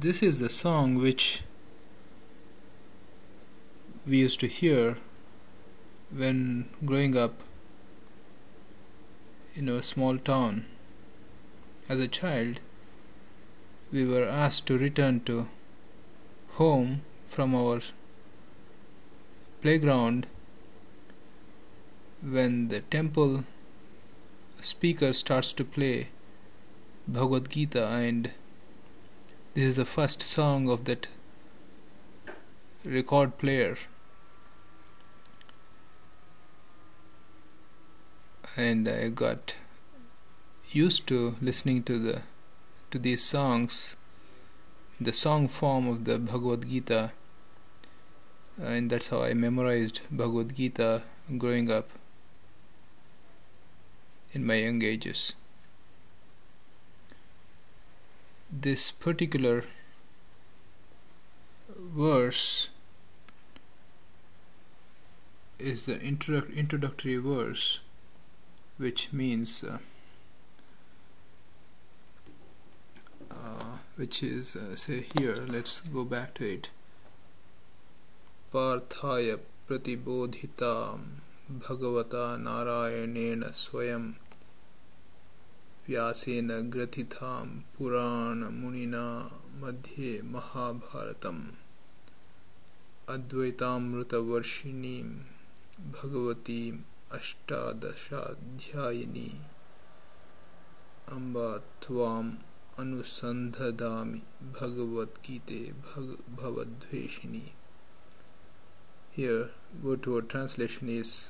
This is the song which we used to hear when growing up in a small town. As a child, we were asked to return to home from our playground when the temple speaker starts to play Bhagavad Gita, and this is the first song of that record player, and I got used to listening to these songs, the song form of the Bhagavad Gita, and that's how I memorized Bhagavad Gita growing up in my young ages. This particular verse is the introductory verse, which means say here, let's go back to it. Parthaya pratibodhitam bhagavata narayanena swayam vyasena grathitham purana munina madhye mahabharatam advaitamruta varshinim bhagavatim ashtadashadhyayini amba tvam anusandhadami Bhagavad Gita bhavadveshini. Here, word-to-word translation is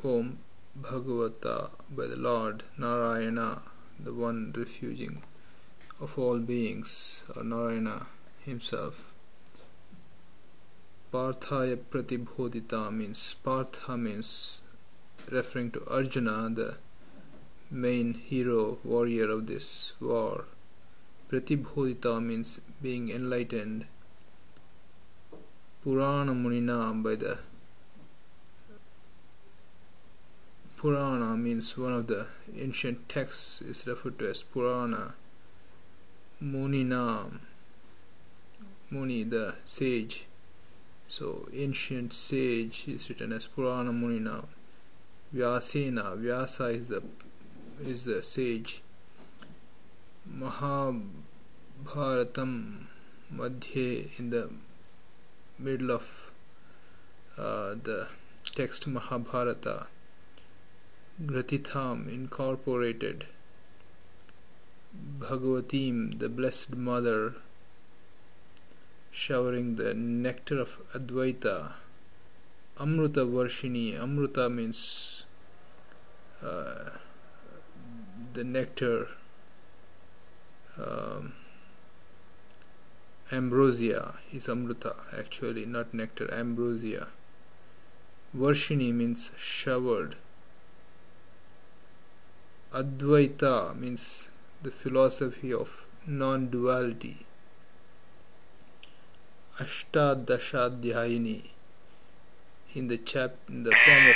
Om Bhagavata, by the Lord, Narayana, the one refuging of all beings, or Narayana himself. Parthaya pratibodhita means, Partha means referring to Arjuna, the main hero, warrior of this war. Pratibodhita means being enlightened. Purana Munina, by the Purana means one of the ancient texts is referred to as Purana. Munina, Muni, the sage. So ancient sage is written as Purana Munina. Vyasena, Vyasa is the sage. Mahabharatam, Madhye, in the middle of the text Mahabharata. Gratitham, incorporated. Bhagavatim, the Blessed Mother, showering the nectar of Advaita. Amruta Varshini, Amruta means the nectar, ambrosia is Amruta, actually, not nectar, ambrosia. Varshini means showered. Advaita means the philosophy of non-duality. Ashtadashadhyayini, in the form of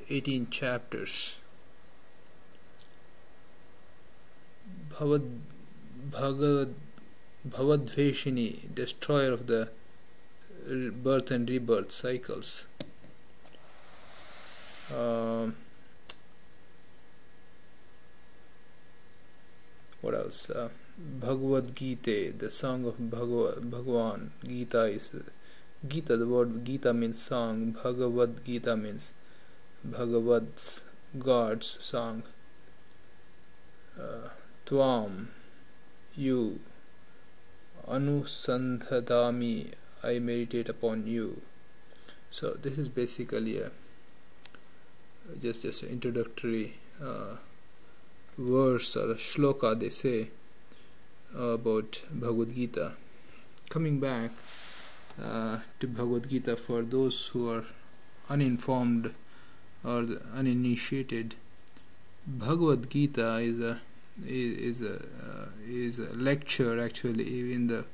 18 chapters. Bhavadveshini, destroyer of the birth and rebirth cycles. What else? Bhagavad Gita, the song of Bhagavan. Gita is Gita. The word Gita means song. Bhagavad Gita means Bhagavat's, God's song. Tvam, you. Anusandhadami, I meditate upon you. So this is basically just an introductory verse or a shloka, they say, about Bhagavad Gita. Coming back to Bhagavad Gita, for those who are uninformed or uninitiated, Bhagavad Gita is a lecture, actually, in the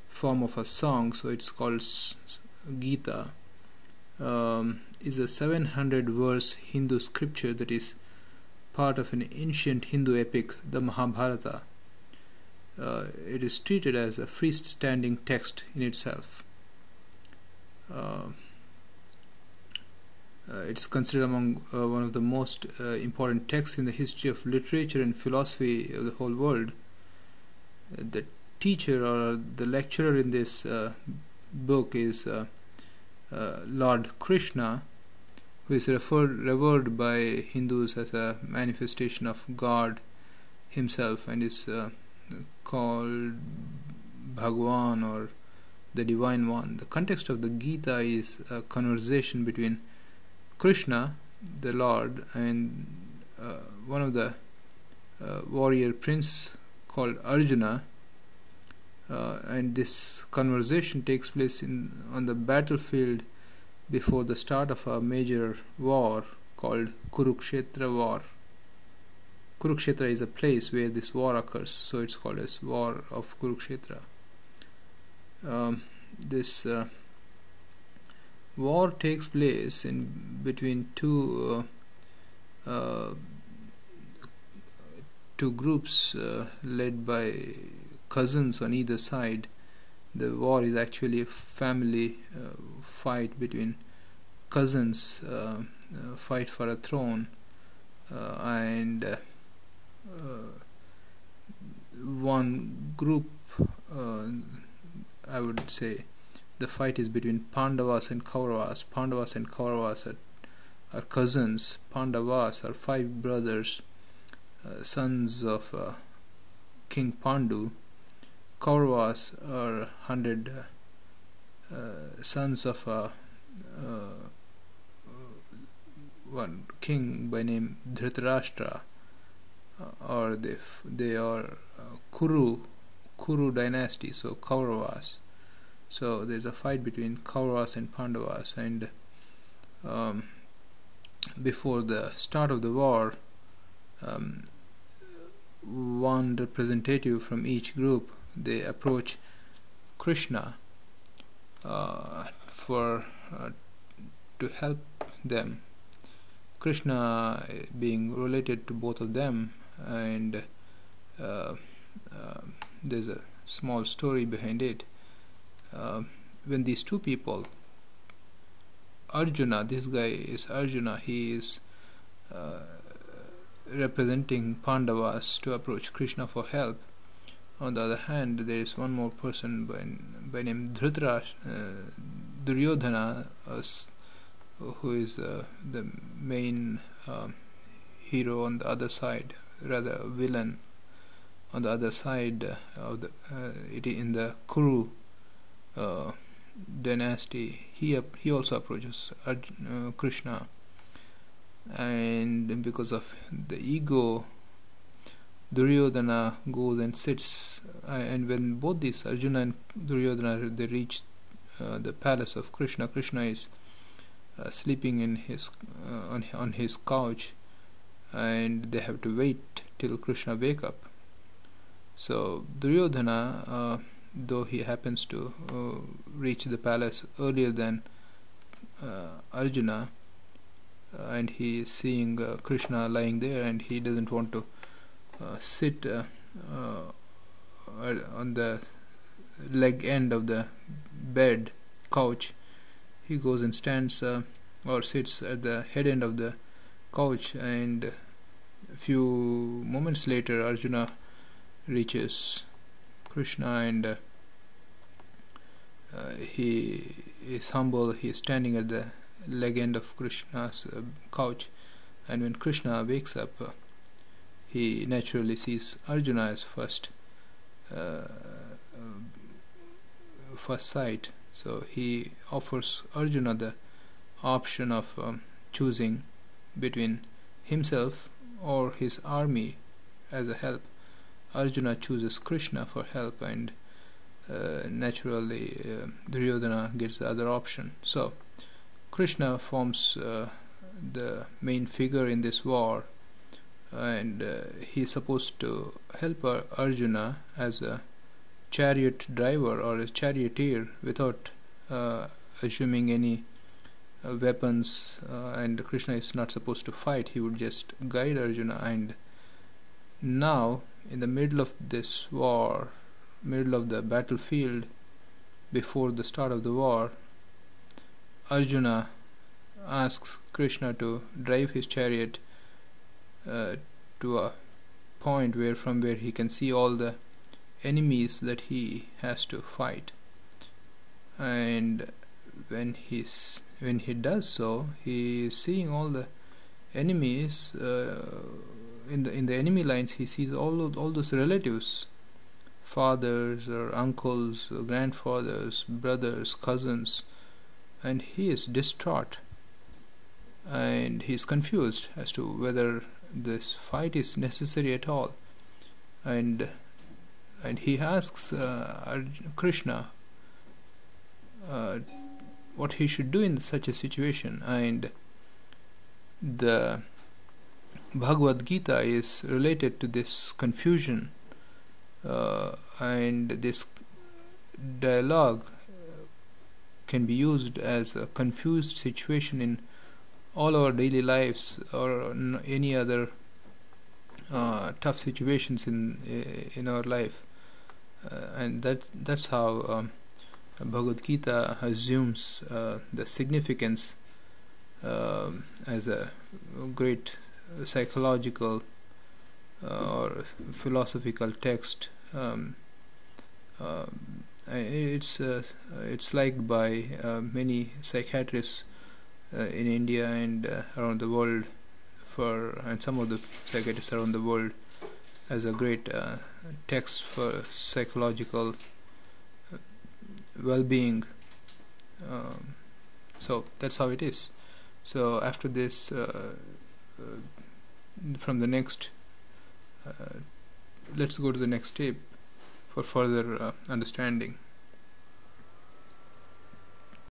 form of a song, so it's called Gita. Is a 700 verse Hindu scripture that is part of an ancient Hindu epic, the Mahabharata. it is treated as a freestanding text in itself. It's considered among one of the most important texts in the history of literature and philosophy of the whole world. The teacher or the lecturer in this book is Lord Krishna, who is revered by Hindus as a manifestation of God himself, and is called Bhagawan, or the Divine One. The context of the Gita is a conversation between Krishna, the Lord, and one of the warrior prince called Arjuna, and this conversation takes place on the battlefield before the start of a major war called Kurukshetra war. Kurukshetra is a place where this war occurs, so it's called as War of Kurukshetra. This war takes place in between two groups led by cousins on either side. The war is actually a family fight between cousins, fight for a throne, and one group, I would say, the fight is between Pandavas and Kauravas. Pandavas and Kauravas are cousins. Pandavas are 5 brothers, sons of King Pandu. Kauravas are 100 sons of one king by name Dhritarashtra, or they are Kuru dynasty, so Kauravas. So there's a fight between Kauravas and Pandavas, and before the start of the war, one representative from each group, they approach Krishna to help them. Krishna being related to both of them, and there's a small story behind it. When these two people, Arjuna, this guy is Arjuna, he is representing Pandavas to approach Krishna for help. On the other hand, there is one more person by name Duryodhana, who is the main hero on the other side, rather villain on the other side of in the Kuru dynasty. He also approaches Krishna, and because of the ego, Duryodhana goes and sits, and when both these Arjuna and Duryodhana, they reach the palace of Krishna, Krishna is sleeping in his on his couch, and they have to wait till Krishna wake up. So Duryodhana, though he happens to reach the palace earlier than Arjuna, and he is seeing Krishna lying there, and he doesn't want to sit on the leg end of the bed couch. He goes and stands or sits at the head end of the couch, and a few moments later Arjuna reaches Krishna, and he is humble. He is standing at the leg end of Krishna's couch, and when Krishna wakes up, he naturally sees Arjuna as first sight. So he offers Arjuna the option of choosing between himself or his army as a help. Arjuna chooses Krishna for help, and naturally Duryodhana gets the other option. So Krishna forms the main figure in this war, and he is supposed to help Arjuna as a chariot driver or a charioteer without assuming any weapons, and Krishna is not supposed to fight. He would just guide Arjuna. And now in the middle of this war, middle of the battlefield, before the start of the war, Arjuna asks Krishna to drive his chariot to a point from where he can see all the enemies that he has to fight. And when he does so, he is seeing all the enemies. In the enemy lines, he sees all those relatives, fathers or uncles, or grandfathers, brothers, cousins, and he is distraught, and he is confused as to whether this fight is necessary at all. And he asks Krishna what he should do in such a situation. And the Bhagawad Gita is related to this confusion, and this dialogue can be used as a confused situation in all our daily lives, or any other tough situations in our life. And that's how Bhagavad Gita assumes the significance as a great psychological or philosophical text. It's liked by many psychiatrists in India and around the world, and some of the psychiatrists around the world, as a great text for psychological well-being. So that's how it is. So after this, from the next, let's go to the next tape for further understanding.